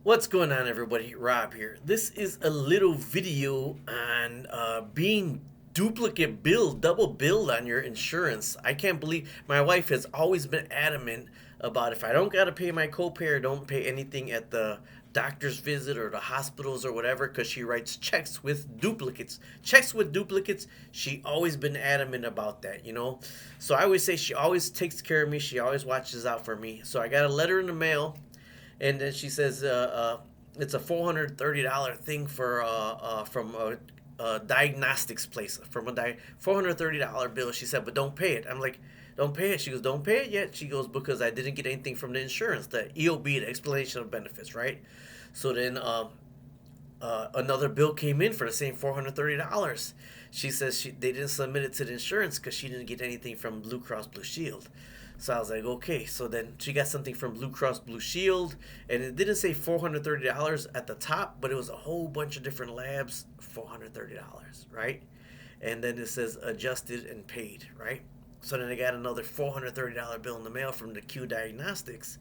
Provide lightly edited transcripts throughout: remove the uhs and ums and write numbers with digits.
What's going on, everybody? Rob here. This is a little video on being duplicate billed, double billed on your insurance. I can't believe my wife has always been adamant about if I don't got to pay my copay or don't pay anything at the doctor's visit or the hospitals or whatever, because she writes checks with duplicates. Checks with duplicates. She always been adamant about that. So I always say she always takes care of me. She always watches out for me. So I got a letter in the mail, and then she says it's a $430 thing for from a diagnostics place, from a $430 bill. She said, but don't pay it. I'm like, don't pay it. She goes, don't pay it yet. She goes, because I didn't get anything from the insurance, the EOB, the explanation of benefits, right? So then another bill came in for the same $430. She says they didn't submit it to the insurance because she didn't get anything from Blue Cross Blue Shield. So I was like, okay. So then she got something from Blue Cross Blue Shield, and it didn't say $430 at the top, but it was a whole bunch of different labs, $430, right? And then it says adjusted and paid, right? So then I got another $430 bill in the mail from the Q Diagnostics,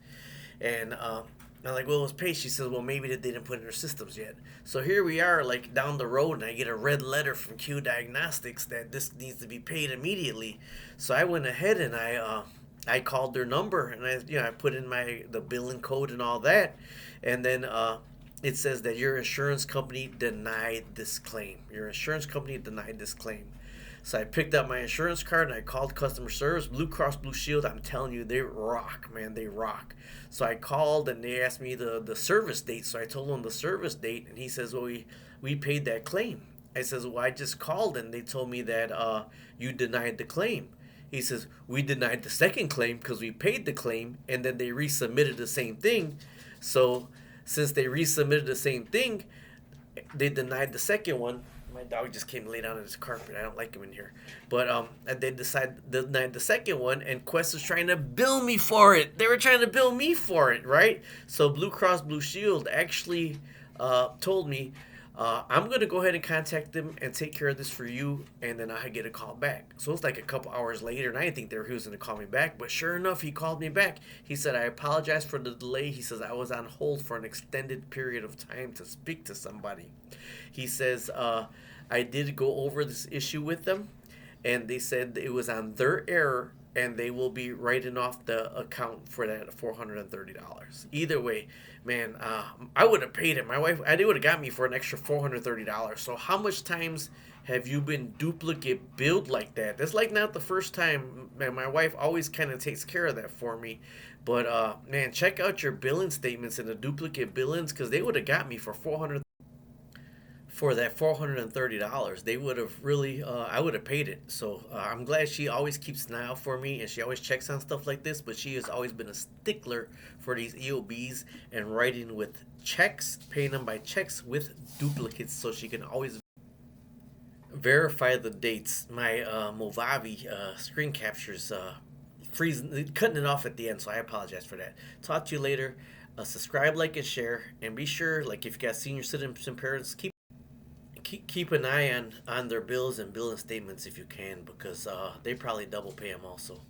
and I'm like, well, it was paid. She says, well, maybe they didn't put it in their systems yet. So here we are, like down the road, and I get a red letter from Q Diagnostics that this needs to be paid immediately. So I went ahead and I called their number, and I put in the billing code and all that, and then it says that your insurance company denied this claim. Your insurance company denied this claim. So I picked up my insurance card and I called customer service, Blue Cross Blue Shield. I'm telling you, they rock, man. They rock. So I called and they asked me the service date. So I told them the service date, and he says, well, we paid that claim. I says, well, I just called and they told me that you denied the claim. He says, we denied the second claim because we paid the claim, and then they resubmitted the same thing. So since they resubmitted the same thing, they denied the second one. My dog just came and lay down on his carpet. I don't like him in here. But they denied the second one, and Quest was trying to bill me for it. They were trying to bill me for it, right? So Blue Cross Blue Shield actually told me, I'm going to go ahead and contact them and take care of this for you, and then I get a call back. So it's like a couple hours later, and I didn't think he was going to call me back, but sure enough, he called me back. He said, I apologize for the delay. He says, I was on hold for an extended period of time to speak to somebody. He says, I did go over this issue with them, and they said it was on their error, and they will be writing off the account for that $430. Either way, man, I would have paid it. My wife, they would have got me for an extra $430. So how much times have you been duplicate billed like that? That's like not the first time. Man, my wife always kind of takes care of that for me. But man, check out your billing statements and the duplicate billings, because they would have got me for 400 for that $430. They would have really, I would have paid it. So I'm glad she always keeps an eye out for me, and she always checks on stuff like this. But she has always been a stickler for these EOBs and writing with checks, paying them by checks with duplicates, so she can always verify the dates. My Movavi screen captures freezing, cutting it off at the end. So I apologize for that. Talk to you later. Subscribe, like, and share, and be sure, like, if you got senior citizen parents, keep an eye on their bills and billing statements if you can, because they probably double pay them also.